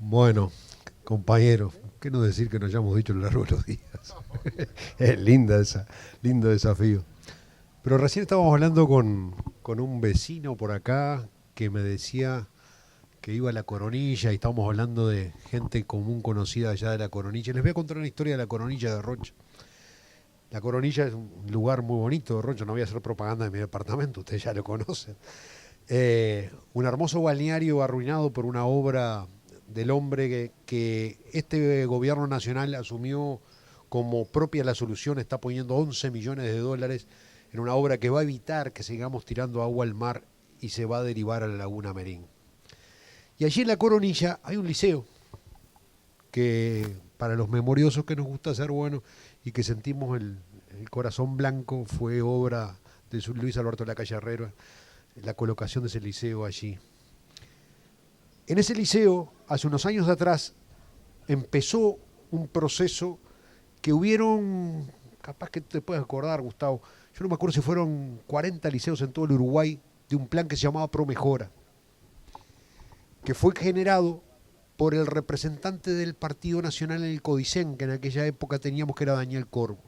Bueno, compañeros, ¿qué no decir que nos hayamos dicho a lo largo de los días? Es lindo desafío. Pero recién estábamos hablando con un vecino por acá que me decía que iba a la Coronilla y estábamos hablando de gente común conocida allá de la Coronilla. Les voy a contar una historia de la Coronilla de Rocha. La Coronilla es un lugar muy bonito de Rocha, no voy a hacer propaganda de mi departamento, ustedes ya lo conocen. Un hermoso balneario arruinado por una obra del hombre que este gobierno nacional asumió como propia la solución, está poniendo 11 millones de dólares en una obra que va a evitar que sigamos tirando agua al mar y se va a derivar a la laguna Merín. Y allí en la Coronilla hay un liceo que para los memoriosos que nos gusta ser buenos y que sentimos el corazón blanco, fue obra de Luis Alberto Lacalle Herrera, la colocación de ese liceo allí. En ese liceo, hace unos años atrás, empezó un proceso que hubieron, capaz que te puedes acordar, Gustavo, yo no me acuerdo si fueron 40 liceos en todo el Uruguay, de un plan que se llamaba Promejora, que fue generado por el representante del Partido Nacional en el Codicen, que en aquella época teníamos, que era Daniel Corvo.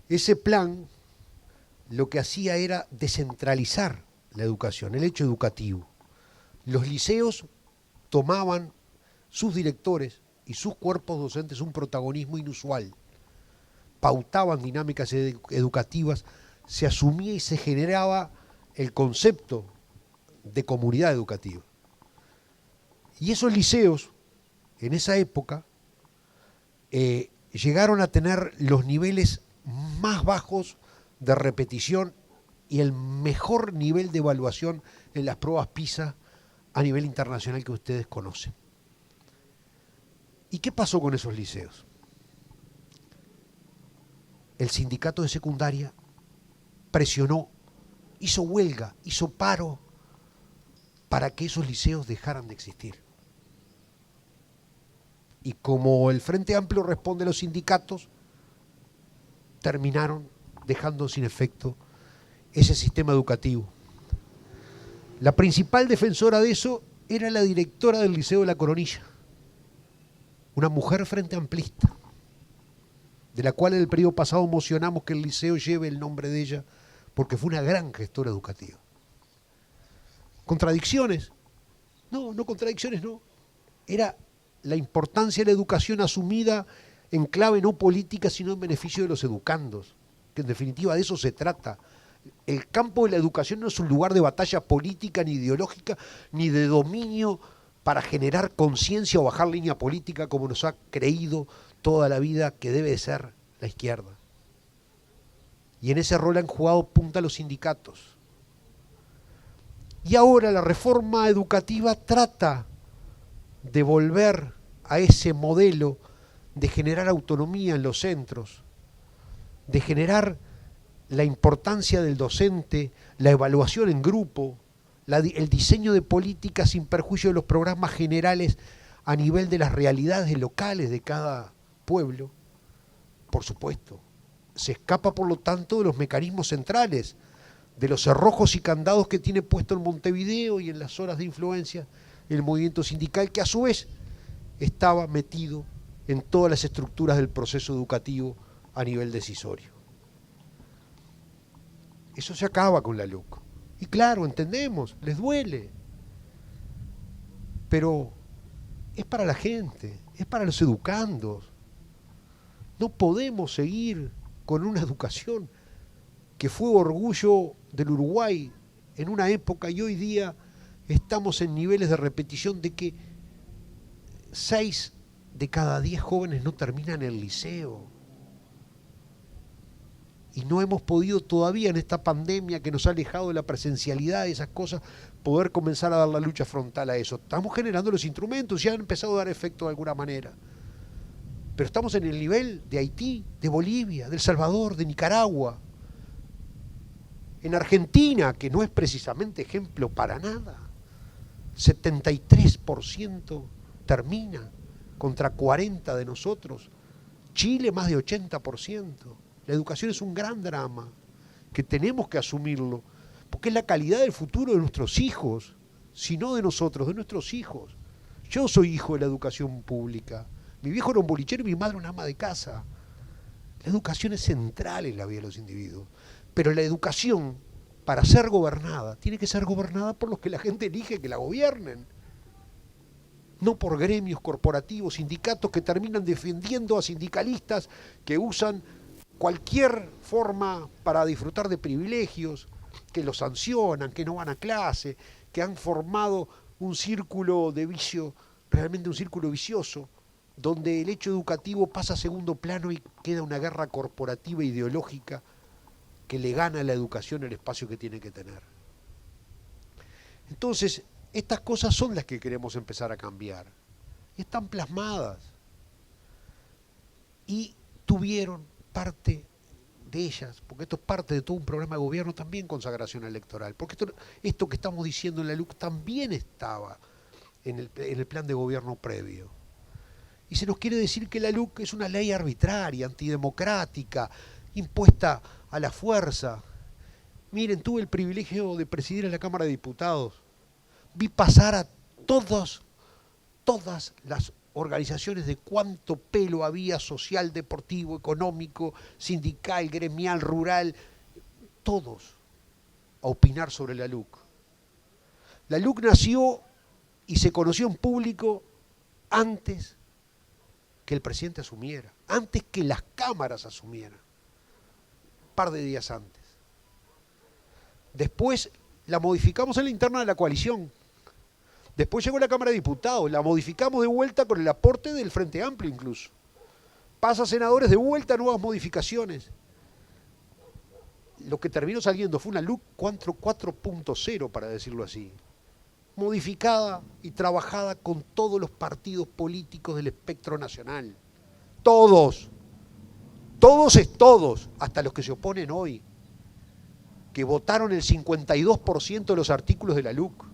Ese plan lo que hacía era descentralizar la educación, el hecho educativo. Los liceos tomaban sus directores y sus cuerpos docentes un protagonismo inusual, pautaban dinámicas educativas, se asumía y se generaba el concepto de comunidad educativa. Y esos liceos, en esa época, llegaron a tener los niveles más bajos de repetición y el mejor nivel de evaluación en las pruebas PISA a nivel internacional que ustedes conocen. ¿Y qué pasó con esos liceos? El sindicato de secundaria presionó, hizo huelga, hizo paro para que esos liceos dejaran de existir. Y como el Frente Amplio responde a los sindicatos, terminaron dejando sin efecto ese sistema educativo. La principal defensora de eso era la directora del Liceo de la Coronilla, una mujer frente amplista, de la cual en el periodo pasado mocionamos que el liceo lleve el nombre de ella, porque fue una gran gestora educativa. ¿Contradicciones? No, no contradicciones, no. Era la importancia de la educación asumida en clave no política, sino en beneficio de los educandos, que en definitiva de eso se trata. El campo de la educación no es un lugar de batalla política ni ideológica, ni de dominio para generar conciencia o bajar línea política como nos ha creído toda la vida que debe de ser la izquierda. Y en ese rol han jugado punta los sindicatos. Y ahora la reforma educativa trata de volver a ese modelo de generar autonomía en los centros, de generar la importancia del docente, la evaluación en grupo, el diseño de políticas sin perjuicio de los programas generales a nivel de las realidades locales de cada pueblo. Por supuesto, se escapa por lo tanto de los mecanismos centrales, de los cerrojos y candados que tiene puesto en Montevideo y en las horas de influencia el movimiento sindical, que a su vez estaba metido en todas las estructuras del proceso educativo a nivel decisorio. Eso se acaba con la LUC. Y claro, entendemos, les duele. Pero es para la gente, es para los educandos. No podemos seguir con una educación que fue orgullo del Uruguay en una época, y hoy día estamos en niveles de repetición de que 6 de cada 10 jóvenes no terminan el liceo. Y no hemos podido todavía en esta pandemia que nos ha alejado de la presencialidad de esas cosas, poder comenzar a dar la lucha frontal a eso. Estamos generando los instrumentos, ya han empezado a dar efecto de alguna manera. Pero estamos en el nivel de Haití, de Bolivia, de El Salvador, de Nicaragua. En Argentina, que no es precisamente ejemplo para nada, 73% termina contra 40% de nosotros. Chile más de 80%. La educación es un gran drama que tenemos que asumirlo, porque es la calidad del futuro de nuestros hijos, si no de nosotros, de nuestros hijos. Yo soy hijo de la educación pública. Mi viejo era un bolichero y mi madre una ama de casa. La educación es central en la vida de los individuos. Pero la educación, para ser gobernada, tiene que ser gobernada por los que la gente elige que la gobiernen. No por gremios corporativos, sindicatos que terminan defendiendo a sindicalistas que usan cualquier forma para disfrutar de privilegios, que los sancionan, que no van a clase, que han formado un círculo de vicio, realmente un círculo vicioso, donde el hecho educativo pasa a segundo plano y queda una guerra corporativa ideológica que le gana a la educación el espacio que tiene que tener. Entonces, estas cosas son las que queremos empezar a cambiar. Están plasmadas. Y tuvieron parte de ellas, porque esto es parte de todo un programa de gobierno, también consagración electoral. Porque esto que estamos diciendo en la LUC también estaba en el plan de gobierno previo. Y se nos quiere decir que la LUC es una ley arbitraria, antidemocrática, impuesta a la fuerza. Miren, tuve el privilegio de presidir en la Cámara de Diputados. Vi pasar a todas las organizaciones de cuánto pelo había, social, deportivo, económico, sindical, gremial, rural, todos a opinar sobre la LUC. La LUC nació y se conoció en público antes que el presidente asumiera, antes que las cámaras asumieran, un par de días antes. Después la modificamos en la interna de la coalición. Después llegó la Cámara de Diputados, la modificamos de vuelta con el aporte del Frente Amplio incluso. Pasa a senadores de vuelta, nuevas modificaciones. Lo que terminó saliendo fue una LUC 4.0, para decirlo así. Modificada y trabajada con todos los partidos políticos del espectro nacional. Todos. Todos es todos, hasta los que se oponen hoy, que votaron el 52% de los artículos de la LUC,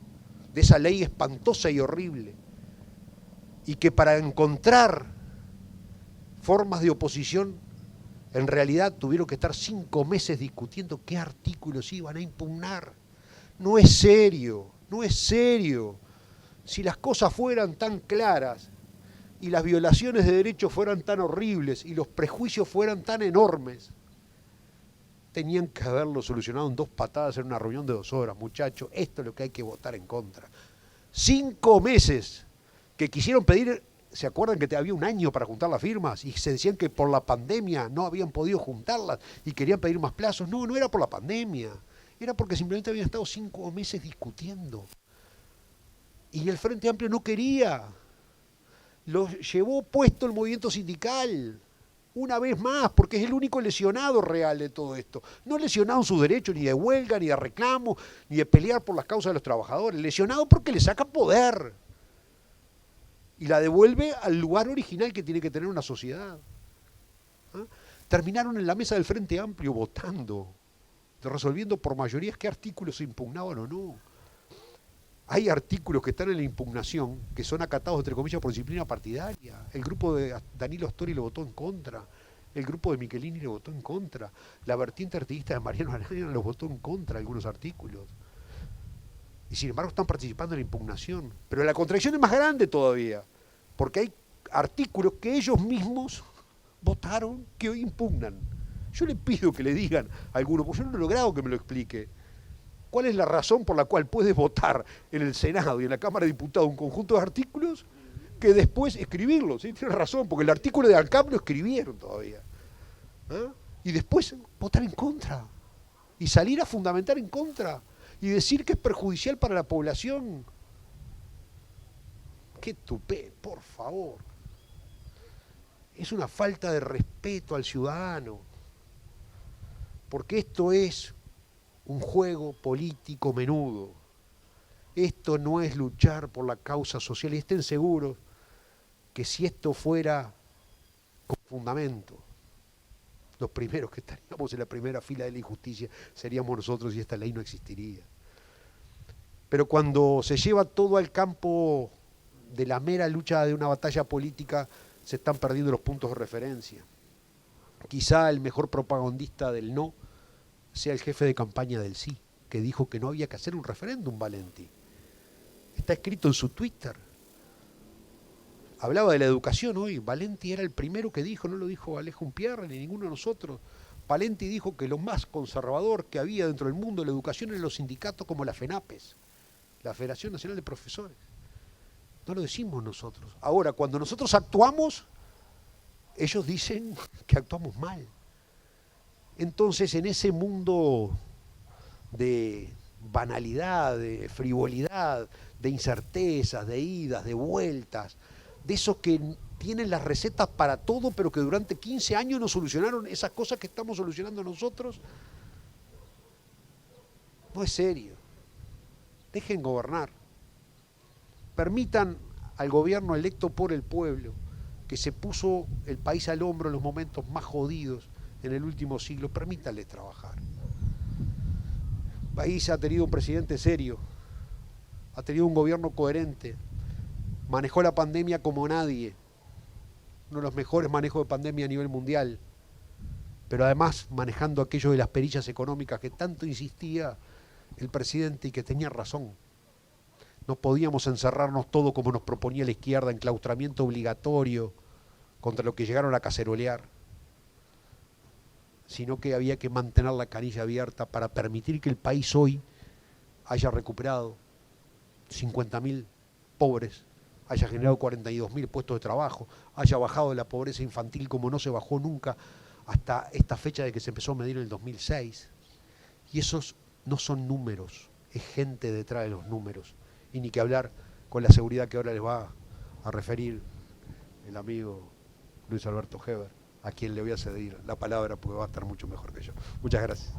de esa ley espantosa y horrible, y que para encontrar formas de oposición, en realidad tuvieron que estar 5 meses discutiendo qué artículos iban a impugnar. No es serio, no es serio. Si las cosas fueran tan claras, y las violaciones de derechos fueran tan horribles, y los prejuicios fueran tan enormes, tenían que haberlo solucionado en 2 patadas en una reunión de 2 horas, muchachos. Esto es lo que hay que votar en contra. 5 meses que quisieron pedir, ¿se acuerdan que había un año para juntar las firmas? Y se decían que por la pandemia no habían podido juntarlas y querían pedir más plazos. No, no era por la pandemia, era porque simplemente habían estado 5 meses discutiendo. Y el Frente Amplio no quería. Lo llevó puesto el movimiento sindical. Una vez más, porque es el único lesionado real de todo esto. No lesionado en sus derechos, ni de huelga, ni de reclamo, ni de pelear por las causas de los trabajadores. Lesionado porque le saca poder. Y la devuelve al lugar original que tiene que tener una sociedad. ¿Ah? Terminaron en la mesa del Frente Amplio votando, resolviendo por mayorías qué artículos se impugnaban o no. Hay artículos que están en la impugnación que son acatados, entre comillas, por disciplina partidaria. El grupo de Danilo Astori lo votó en contra. El grupo de Michelini lo votó en contra. La vertiente artiguista de Mariano Arana lo votó en contra, algunos artículos. Y sin embargo están participando en la impugnación. Pero la contradicción es más grande todavía, porque hay artículos que ellos mismos votaron que hoy impugnan. Yo le pido que le digan a alguno, porque yo no he logrado que me lo explique. ¿Cuál es la razón por la cual puedes votar en el Senado y en la Cámara de Diputados un conjunto de artículos que después escribirlos? ¿Sí? Tienes razón, porque el artículo de ANCAP lo escribieron todavía. ¿Ah? Y después votar en contra. Y salir a fundamentar en contra. Y decir que es perjudicial para la población. ¡Qué tupé, por favor! Es una falta de respeto al ciudadano. Porque esto es un juego político menudo. Esto no es luchar por la causa social. Y estén seguros que si esto fuera con fundamento, los primeros que estaríamos en la primera fila de la injusticia seríamos nosotros y esta ley no existiría. Pero cuando se lleva todo al campo de la mera lucha de una batalla política, se están perdiendo los puntos de referencia. Quizá el mejor propagandista del no sea el jefe de campaña del sí, que dijo que no había que hacer un referéndum, Valenti. Está escrito en su Twitter. Hablaba de la educación hoy. Valenti era el primero que dijo, no lo dijo Alejo Umpierre ni ninguno de nosotros. Valenti dijo que lo más conservador que había dentro del mundo de la educación eran los sindicatos como la FENAPES, la Federación Nacional de Profesores. No lo decimos nosotros. Ahora, cuando nosotros actuamos, ellos dicen que actuamos mal. Entonces, en ese mundo de banalidad, de frivolidad, de incertezas, de idas, de vueltas, de esos que tienen las recetas para todo, pero que durante 15 años no solucionaron esas cosas que estamos solucionando nosotros, no es serio. Dejen gobernar. Permitan al gobierno electo por el pueblo, que se puso el país al hombro en los momentos más jodidos en el último siglo, permítanle trabajar. El país ha tenido un presidente serio, ha tenido un gobierno coherente, manejó la pandemia como nadie, uno de los mejores manejos de pandemia a nivel mundial, pero además manejando aquello de las perillas económicas que tanto insistía el presidente y que tenía razón. No podíamos encerrarnos todo como nos proponía la izquierda, enclaustramiento obligatorio, contra lo que llegaron a cacerolear, sino que había que mantener la canilla abierta para permitir que el país hoy haya recuperado 50.000 pobres, haya generado 42.000 puestos de trabajo, haya bajado la pobreza infantil como no se bajó nunca hasta esta fecha de que se empezó a medir en el 2006. Y esos no son números, es gente detrás de los números. Y ni que hablar con la seguridad que ahora les va a referir el amigo Luis Alberto Heber, a quien le voy a ceder la palabra porque va a estar mucho mejor que yo. Muchas gracias.